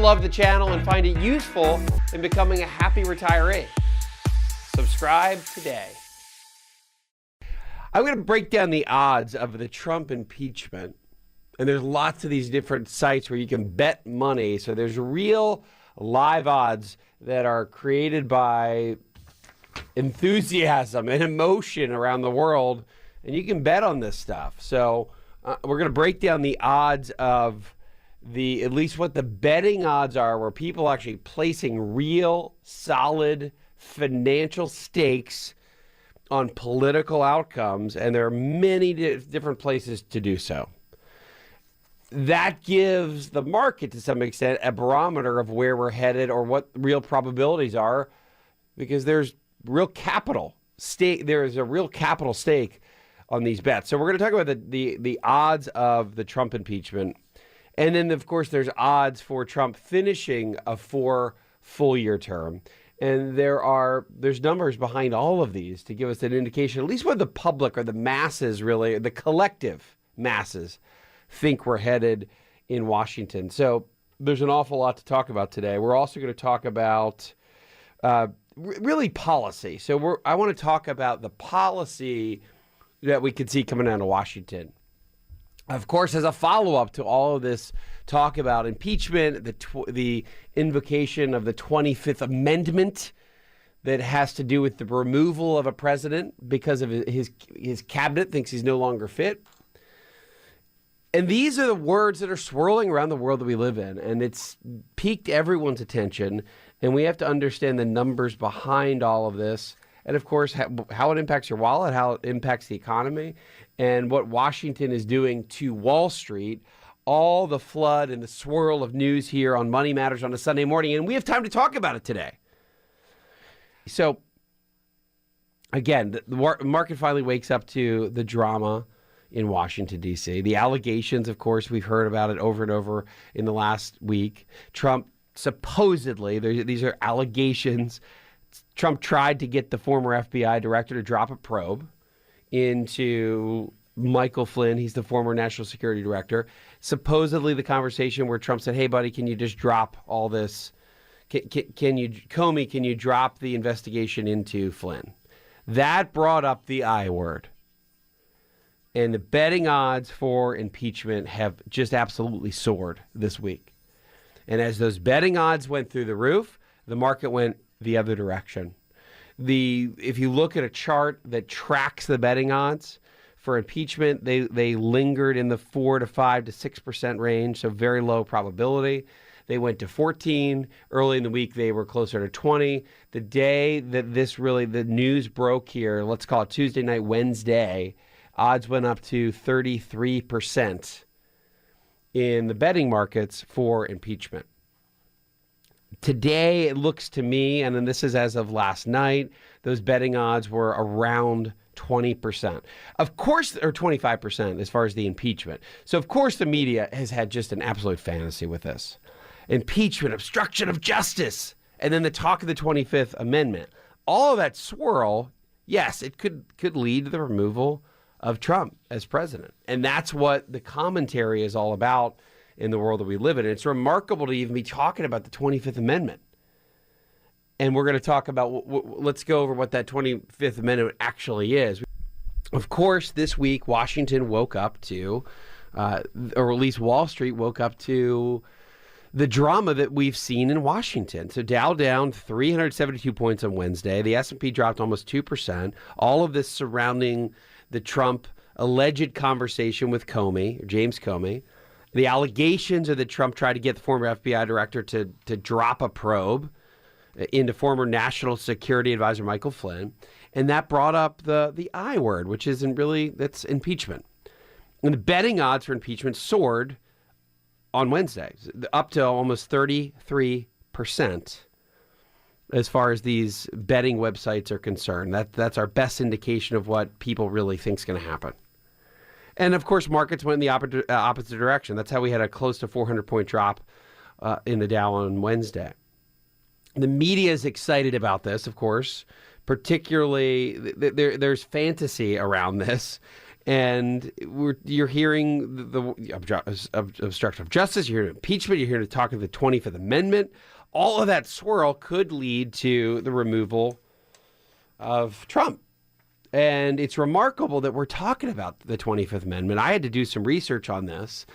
love the channel and find it useful in becoming a happy retiree. Subscribe today. I'm going to break down the odds of the Trump impeachment. And there's lots of these different sites where you can bet money. So there's real live odds that are created by enthusiasm and emotion around the world. And you can bet on this stuff. So we're going to break down the odds of at least what the betting odds are, where people are actually placing real, solid financial stakes on political outcomes. And there are many different places to do so. That gives the market, to some extent, a barometer of where we're headed or what real probabilities are, because there's real capital stake. There is a real capital stake on these bets. So we're going to talk about the odds of the Trump impeachment. And then, of course, there's odds for Trump finishing a 4 full-year term. And there's numbers behind all of these to give us an indication, at least what the public or the masses really, the collective masses, think we're headed in Washington. So there's an awful lot to talk about today. We're also going to talk about really policy. So I want to talk about the policy that we could see coming out of Washington. Of course, as a follow-up to all of this talk about impeachment, the invocation of the 25th Amendment that has to do with the removal of a president because of his cabinet thinks he's no longer fit. And these are the words that are swirling around the world that we live in, and it's piqued everyone's attention, and we have to understand the numbers behind all of this, and of course, how it impacts your wallet, how it impacts the economy, and what Washington is doing to Wall Street, all the flood and the swirl of news here on Money Matters on a Sunday morning, and we have time to talk about it today. So, again, the market finally wakes up to the drama in Washington, D.C. The allegations, of course, we've heard about it over and over in the last week. Trump supposedly, these are allegations, Trump tried to get the former FBI director to drop a probe into Michael Flynn. He's the former national security director. Supposedly the conversation where Trump said, hey, buddy, can you just drop all this? Can you drop the investigation into Flynn? That brought up the I word. And the betting odds for impeachment have just absolutely soared this week. And as those betting odds went through the roof, the market went the other direction. If you look at a chart that tracks the betting odds for impeachment, they lingered in the 4 to 5 to 6% range, so very low probability. They went to 14. Early in the week, they were closer to 20. The day that the news broke here, let's call it Tuesday night, Wednesday, odds went up to 33% in the betting markets for impeachment. Today, it looks to me, and then this is as of last night, those betting odds were around 20%. Of course, or 25% as far as the impeachment. So, of course, the media has had just an absolute fantasy with this. Impeachment, obstruction of justice, and then the talk of the 25th Amendment. All of that swirl, yes, it could lead to the removal of Trump as president. And that's what the commentary is all about in the world that we live in. And it's remarkable to even be talking about the 25th Amendment. And we're going to talk about, let's go over what that 25th Amendment actually is. Of course, this week, Washington woke up to, or at least Wall Street woke up to the drama that we've seen in Washington. So Dow down 372 points on Wednesday. The S&P dropped almost 2%. All of this surrounding the Trump alleged conversation with James Comey. The allegations are that Trump tried to get the former FBI director to drop a probe into former National Security Advisor Michael Flynn. And that brought up the I word, which isn't really, that's impeachment. And the betting odds for impeachment soared on Wednesday, up to almost 33% as far as these betting websites are concerned. That's our best indication of what people really think is going to happen. And, of course, markets went in the opposite direction. That's how we had a close to 400-point drop in the Dow on Wednesday. The media is excited about this, of course, particularly there's fantasy around this. And you're hearing the obstruction of justice, you're hearing impeachment, you're hearing talk of the 25th Amendment. All of that swirl could lead to the removal of Trump. And it's remarkable that we're talking about the 25th Amendment. I had to do some research on this.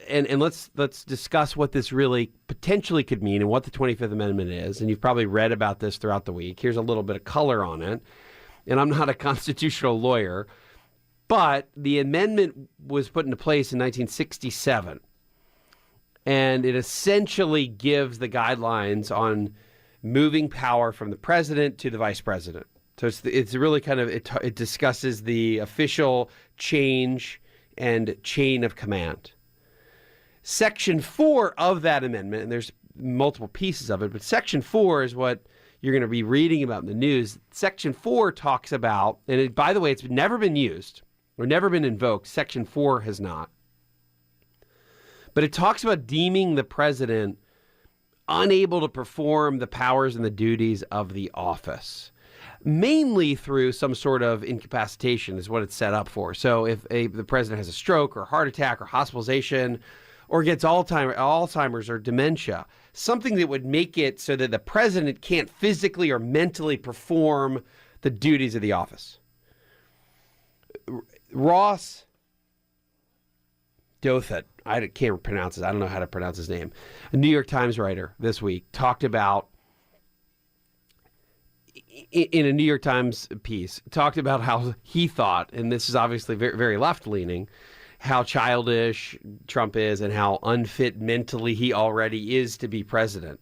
And let's discuss what this really potentially could mean and what the 25th Amendment is. And you've probably read about this throughout the week. Here's a little bit of color on it. And I'm not a constitutional lawyer, but the amendment was put into place in 1967. And it essentially gives the guidelines on moving power from the president to the vice president. So it's really kind of, it discusses the official change and chain of command. Section 4 of that amendment, and there's multiple pieces of it, but Section 4 is what you're going to be reading about in the news. Section 4 talks about, and by the way, it's never been used or never been invoked. Section 4 has not. But it talks about deeming the president unable to perform the powers and the duties of the office, mainly through some sort of incapacitation is what it's set up for. So if the president has a stroke or heart attack or hospitalization or gets Alzheimer's or dementia, something that would make it so that the president can't physically or mentally perform the duties of the office. Ross Douthat, I can't pronounce it. I don't know how to pronounce his name. A New York Times writer this week talked about, in a New York Times piece, talked about how he thought, and this is obviously very, very left-leaning, how childish Trump is and how unfit mentally he already is to be president.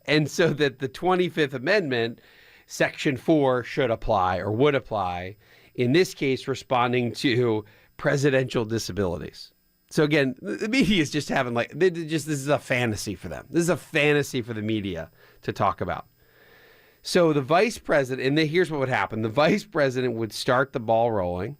And so that the 25th Amendment, Section 4, should apply or would apply, in this case, responding to presidential disabilities. So again, the media is just having this is a fantasy for them. This is a fantasy for the media to talk about. So the vice president, and here's what would happen. The vice president would start the ball rolling.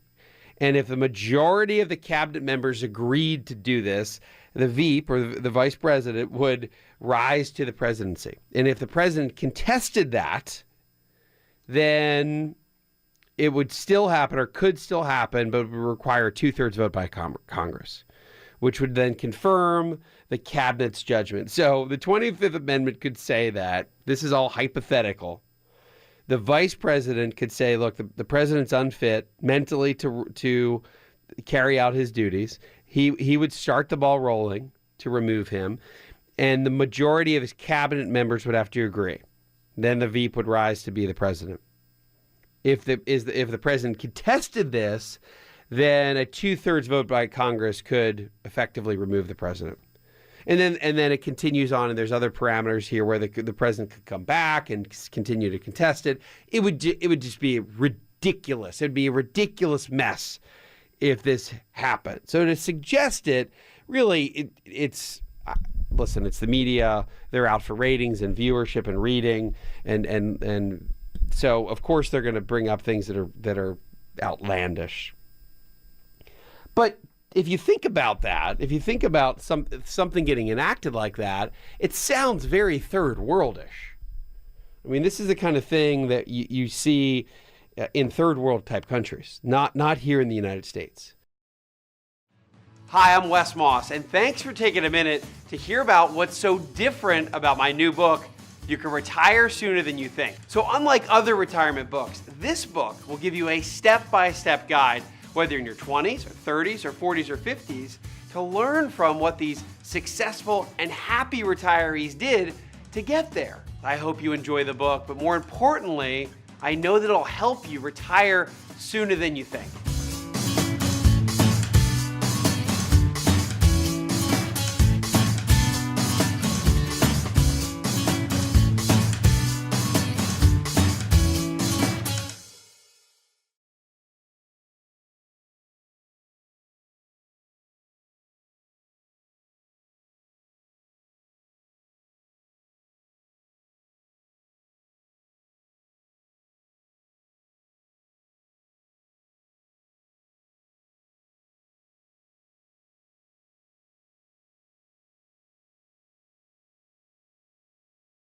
And if the majority of the cabinet members agreed to do this, the VP or the vice president would rise to the presidency. And if the president contested that, then it would still happen or could still happen, but would require a 2/3 vote by Congress, which would then confirm the cabinet's judgment. So the 25th Amendment could say that, this is all hypothetical, the vice president could say, look, the president's unfit mentally to carry out his duties. He would start the ball rolling to remove him, and the majority of his cabinet members would have to agree. Then the VP would rise to be the president. If the president contested this, then a 2/3 vote by Congress could effectively remove the president. And then it continues on, and there's other parameters here where the president could come back and continue to contest it. It would just be ridiculous. It'd be a ridiculous mess if this happened. So to suggest it, really, it's the media. They're out for ratings and viewership and reading, and so of course they're going to bring up things that are outlandish. But if you think about that, if you think about something getting enacted like that, it sounds very third worldish. I mean, this is the kind of thing that you see in third world type countries, not here in the United States. Hi, I'm Wes Moss, and thanks for taking a minute to hear about what's so different about my new book, You Can Retire Sooner Than You Think. So unlike other retirement books, this book will give you a step-by-step guide, whether you're in your 20s or 30s or 40s or 50s, to learn from what these successful and happy retirees did to get there. I hope you enjoy the book, but more importantly, I know that it'll help you retire sooner than you think.